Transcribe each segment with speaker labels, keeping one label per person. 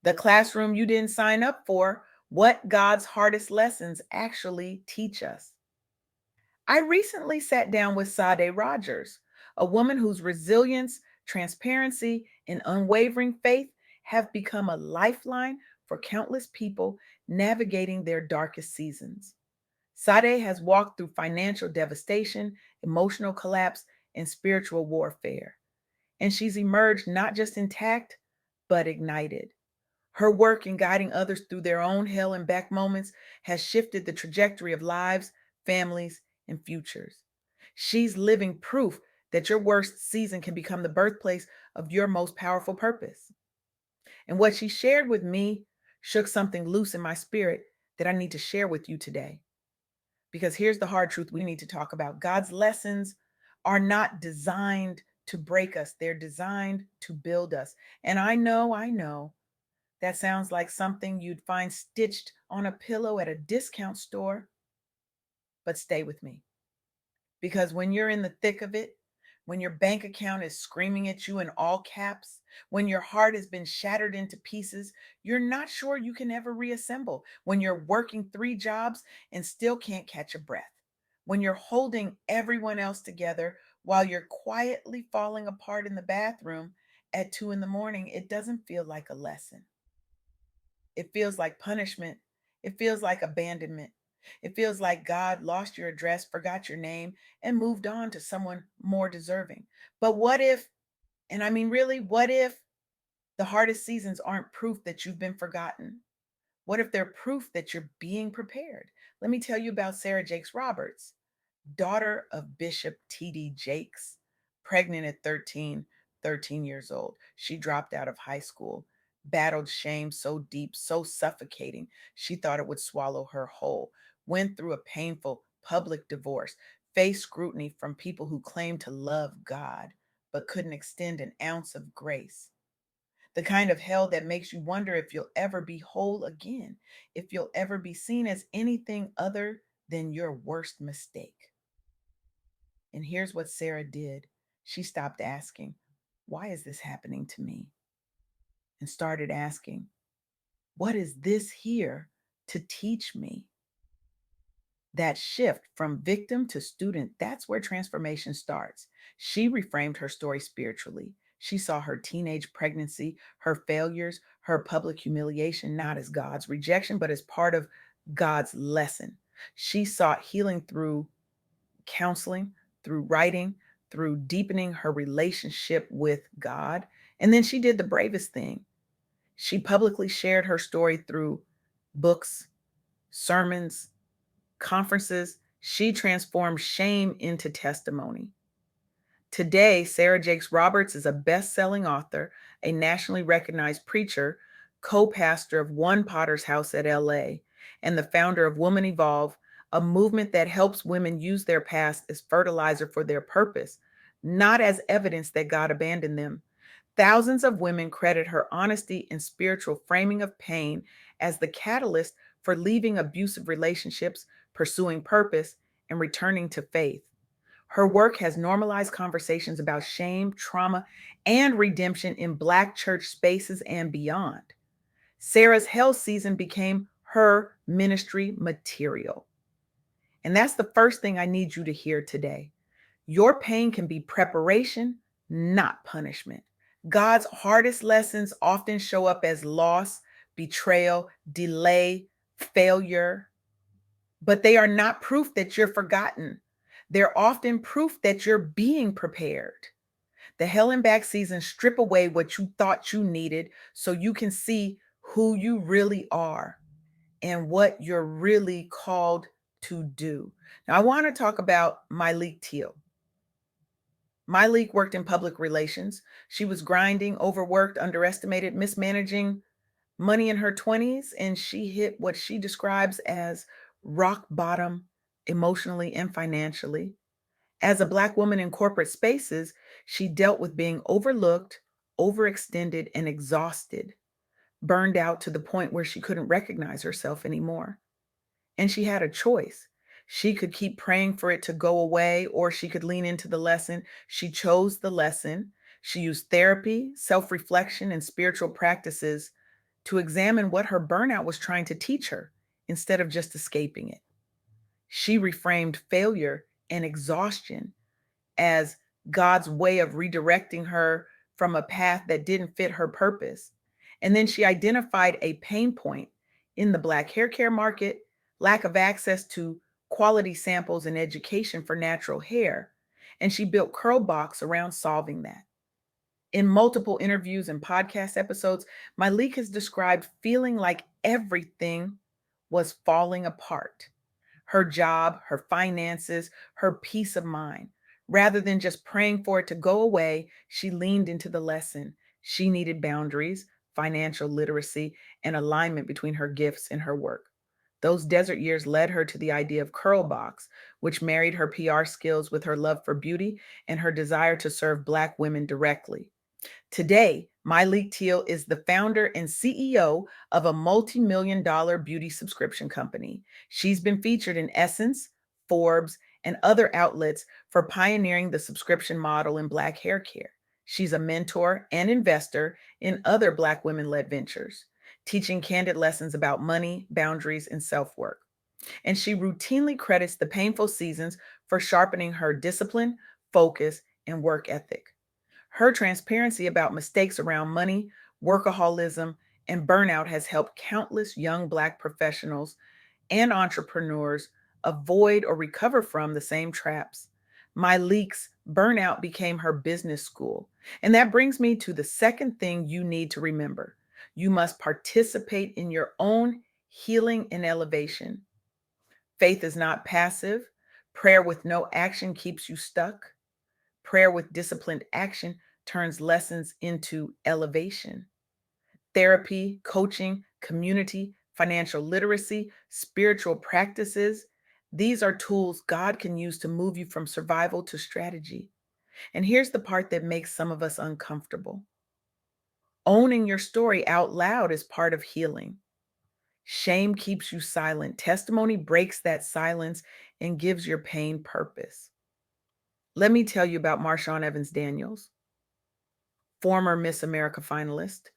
Speaker 1: The classroom you didn't sign up for, what God's hardest lessons actually teach us. I recently sat down with Sade Rogers, a woman whose resilience, transparency, and unwavering faith have become a lifeline for countless people navigating their darkest seasons. Sade has walked through financial devastation, emotional collapse, and spiritual warfare, and she's emerged not just intact, but ignited. Her work in guiding others through their own hell and back moments has shifted the trajectory of lives, families, and futures. She's living proof that your worst season can become the birthplace of your most powerful purpose. And what she shared with me shook something loose in my spirit that I need to share with you today. Because here's the hard truth we need to talk about: God's lessons are not designed to break us, they're designed to build us. And I know that sounds like something you'd find stitched on a pillow at a discount store, but stay with me. Because when you're in the thick of it, when your bank account is screaming at you in all caps, when your heart has been shattered into pieces you're not sure you can ever reassemble, when you're working three jobs and still can't catch a breath, when you're holding everyone else together while you're quietly falling apart in the bathroom at 2 in the morning, it doesn't feel like a lesson. It feels like punishment. It feels like abandonment. It feels like God lost your address, forgot your name, and moved on to someone more deserving. But what if, and I mean, really, what if the hardest seasons aren't proof that you've been forgotten? What if they're proof that you're being prepared? Let me tell you about Sarah Jakes Roberts, daughter of Bishop T.D. Jakes, pregnant at 13 years old. She dropped out of high school, battled shame so deep, so suffocating, she thought it would swallow her whole, went through a painful public divorce, faced scrutiny from people who claimed to love God but couldn't extend an ounce of grace. The kind of hell that makes you wonder if you'll ever be whole again, if you'll ever be seen as anything other than your worst mistake. And here's what Sarah did: she stopped asking, "Why is this happening to me?" and started asking, "What is this here to teach me?" That shift from victim to student, that's where transformation starts. She reframed her story spiritually. She saw her teenage pregnancy, her failures, her public humiliation not as God's rejection, but as part of God's lesson. She sought healing through counseling, through writing, through deepening her relationship with God. And then she did the bravest thing. She publicly shared her story through books, sermons, conferences. She transformed shame into testimony. Today, Sarah Jakes Roberts is a best selling author, a nationally recognized preacher, co pastor of One Potter's House at LA, and the founder of Woman Evolve, a movement that helps women use their past as fertilizer for their purpose, not as evidence that God abandoned them. Thousands of women credit her honesty and spiritual framing of pain as the catalyst for leaving abusive relationships, pursuing purpose, and returning to faith. Her work has normalized conversations about shame, trauma, and redemption in Black church spaces and beyond. Sarah's hell season became her ministry material. And that's the first thing I need you to hear today. Your pain can be preparation, not punishment. God's hardest lessons often show up as loss, betrayal, delay, failure, but they are not proof that you're forgotten. They're often proof that you're being prepared. The hell and back seasons strip away what you thought you needed so you can see who you really are and what you're really called to do. Now, I want to talk about Myleik Teal. Myleik worked in public relations. She was grinding, overworked, underestimated, mismanaging money in her 20s, and she hit what she describes as rock bottom emotionally and financially. As a Black woman in corporate spaces, she dealt with being overlooked, overextended, and exhausted, burned out to the point where she couldn't recognize herself anymore. And she had a choice. She could keep praying for it to go away, or she could lean into the lesson. She chose the lesson. She used therapy, self reflection, and spiritual practices to examine what her burnout was trying to teach her instead of just escaping it. She reframed failure and exhaustion as God's way of redirecting her from a path that didn't fit her purpose. And then she identified a pain point in the Black hair care market, lack of access to quality samples and education for natural hair. And she built Curlbox around solving that. In multiple interviews and podcast episodes, Myleik has described feeling like everything was falling apart: her job, her finances, her peace of mind. Rather than just praying for it to go away, she leaned into the lesson. She needed boundaries, financial literacy, and alignment between her gifts and her work. Those desert years led her to the idea of Curlbox, which married her PR skills with her love for beauty and her desire to serve Black women directly. Today, Myleik Teele is the founder and CEO of a multi-million-dollar beauty subscription company. She's been featured in Essence, Forbes, and other outlets for pioneering the subscription model in Black hair care. She's a mentor and investor in other Black women-led ventures, teaching candid lessons about money, boundaries, and self-work. And she routinely credits the painful seasons for sharpening her discipline, focus, and work ethic. Her transparency about mistakes around money, workaholism, and burnout has helped countless young Black professionals and entrepreneurs avoid or recover from the same traps. Myleik's burnout became her business school. And that brings me to the second thing you need to remember: you must participate in your own healing and elevation. Faith is not passive. Prayer with no action keeps you stuck. Prayer with disciplined action turns lessons into elevation. Therapy, coaching, community, financial literacy, spiritual practices — these are tools God can use to move you from survival to strategy. And here's the part that makes some of us uncomfortable: owning your story out loud is part of healing. Shame keeps you silent. Testimony breaks that silence and gives your pain purpose. Let me tell you about Marshawn Evans Daniels, former Miss America finalist,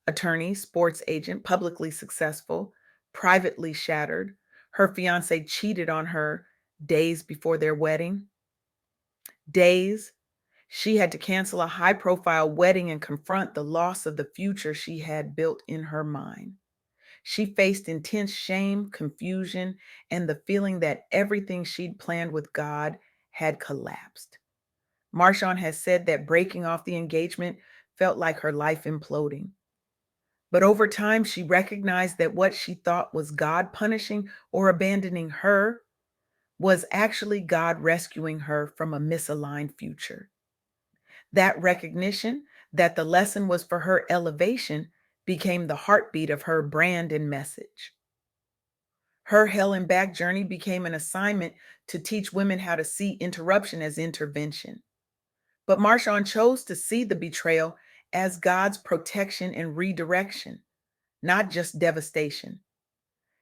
Speaker 1: attorney, sports agent, publicly successful, privately shattered. Her fiance cheated on her days before their wedding. Days she had to cancel a high profile wedding and confront the loss of the future she had built in her mind. She faced intense shame, confusion, and the feeling that everything she'd planned with God had collapsed. Marshawn has said that breaking off the engagement felt like her life imploding. But over time, she recognized that what she thought was God punishing or abandoning her was actually God rescuing her from a misaligned future. That recognition that the lesson was for her elevation became the heartbeat of her brand and message. Her hell and back journey became an assignment to teach women how to see interruption as intervention. But Marshawn chose to see the betrayal as God's protection and redirection, not just devastation.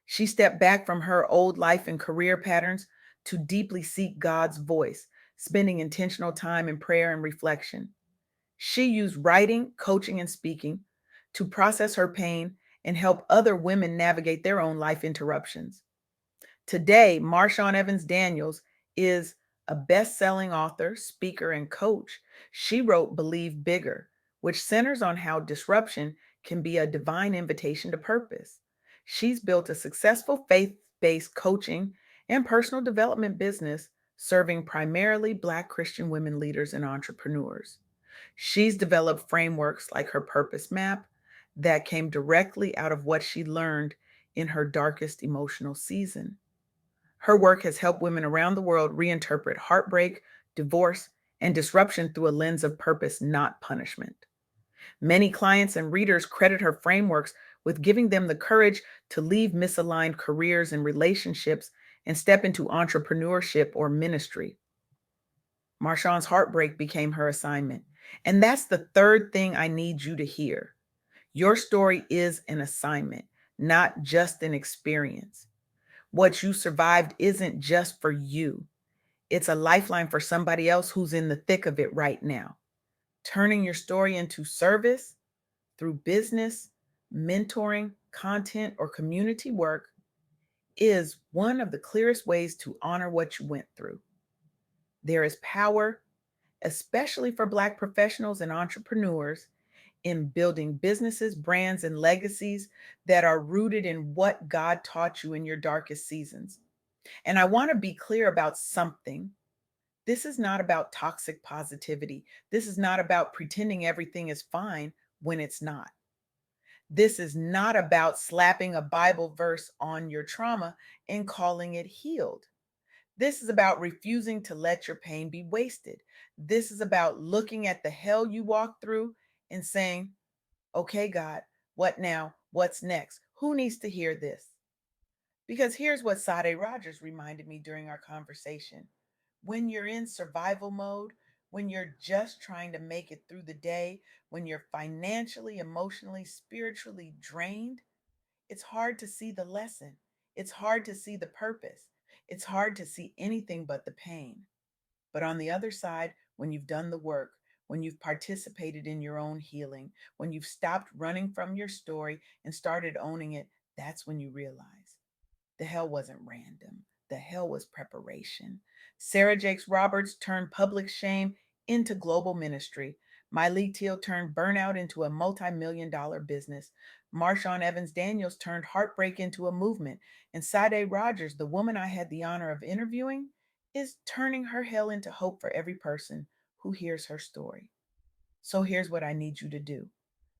Speaker 1: She stepped back from her old life and career patterns to deeply seek God's voice, spending intentional time in prayer and reflection. She used writing, coaching, and speaking to process her pain and help other women navigate their own life interruptions. Today, Marshawn Evans Daniels is a best-selling author, speaker, and coach. She wrote Believe Bigger, which centers on how disruption can be a divine invitation to purpose. She's built a successful faith-based coaching and personal development business serving primarily Black Christian women leaders and entrepreneurs. She's developed frameworks like her Purpose Map that came directly out of what she learned in her darkest emotional season. Her work has helped women around the world reinterpret heartbreak, divorce, and disruption through a lens of purpose, not punishment. Many clients and readers credit her frameworks with giving them the courage to leave misaligned careers and relationships and step into entrepreneurship or ministry. Marshawn's heartbreak became her assignment. And that's the third thing I need you to hear. Your story is an assignment, not just an experience. What you survived isn't just for you. It's a lifeline for somebody else who's in the thick of it right now. Turning your story into service through business, mentoring, content, or community work is one of the clearest ways to honor what you went through. There is power, especially for Black professionals and entrepreneurs, in building businesses, brands, and legacies that are rooted in what God taught you in your darkest seasons. And I want to be clear about something. This is not about toxic positivity. This is not about pretending everything is fine when it's not. This is not about slapping a Bible verse on your trauma and calling it healed. This is about refusing to let your pain be wasted. This is about looking at the hell you walked through and saying, okay, God, what now? What's next? Who needs to hear this? Because here's what Sade Rogers reminded me during our conversation. When you're in survival mode, when you're just trying to make it through the day, when you're financially, emotionally, spiritually drained, it's hard to see the lesson. It's hard to see the purpose. It's hard to see anything but the pain. But on the other side, when you've done the work, when you've participated in your own healing, when you've stopped running from your story and started owning it, that's when you realize the hell wasn't random. The hell was preparation. Sarah Jakes Roberts turned public shame into global ministry. Myleik Teal turned burnout into a multi-million dollar business. Marshawn Evans Daniels turned heartbreak into a movement. And Sade Rogers, the woman I had the honor of interviewing, is turning her hell into hope for every person who hears her story. So here's what I need you to do: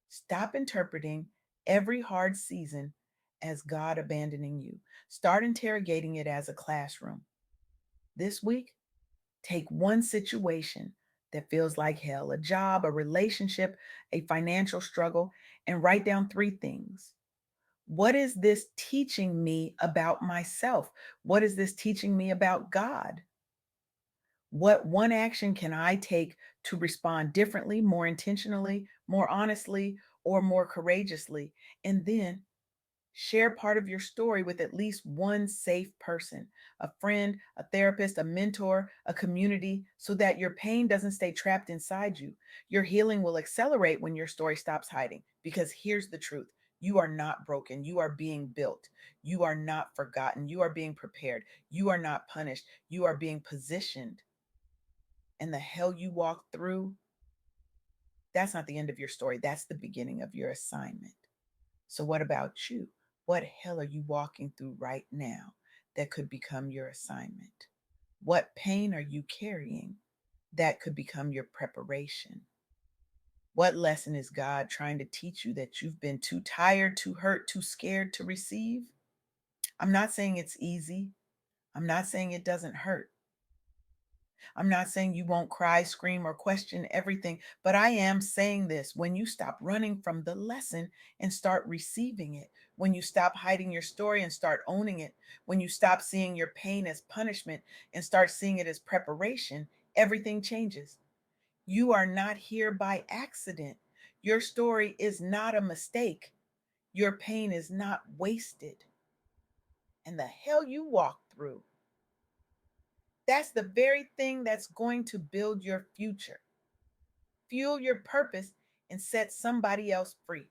Speaker 1: stop interpreting every hard season as God abandoning you. Start interrogating it as a classroom. This week, take one situation that feels like hell, a job, a relationship, a financial struggle, and write down three things. What is this teaching me about myself? What is this teaching me about God? What one action can I take to respond differently, more intentionally, more honestly, or more courageously? And then share part of your story with at least one safe person, a friend, a therapist, a mentor, a community, so that your pain doesn't stay trapped inside you. Your healing will accelerate when your story stops hiding. Because here's the truth: you are not broken. You are being built. You are not forgotten. You are being prepared. You are not punished. You are being positioned. And the hell you walked through, that's not the end of your story. That's the beginning of your assignment. So, what about you? What hell are you walking through right now that could become your assignment? What pain are you carrying that could become your preparation? What lesson is God trying to teach you that you've been too tired, too hurt, too scared to receive? I'm not saying it's easy. I'm not saying it doesn't hurt. I'm not saying you won't cry, scream, or question everything, but I am saying this: when you stop running from the lesson and start receiving it, when you stop hiding your story and start owning it, when you stop seeing your pain as punishment and start seeing it as preparation, everything changes. You are not here by accident. Your story is not a mistake. Your pain is not wasted. And the hell you walked through, that's the very thing that's going to build your future, fuel your purpose, and set somebody else free.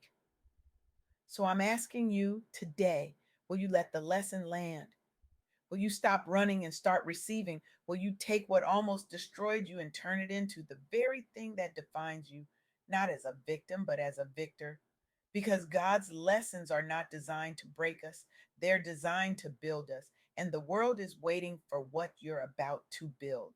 Speaker 1: So I'm asking you today: will you let the lesson land? Will you stop running and start receiving? Will you take what almost destroyed you and turn it into the very thing that defines you, not as a victim, but as a victor? Because God's lessons are not designed to break us, they're designed to build us. And the world is waiting for what you're about to build.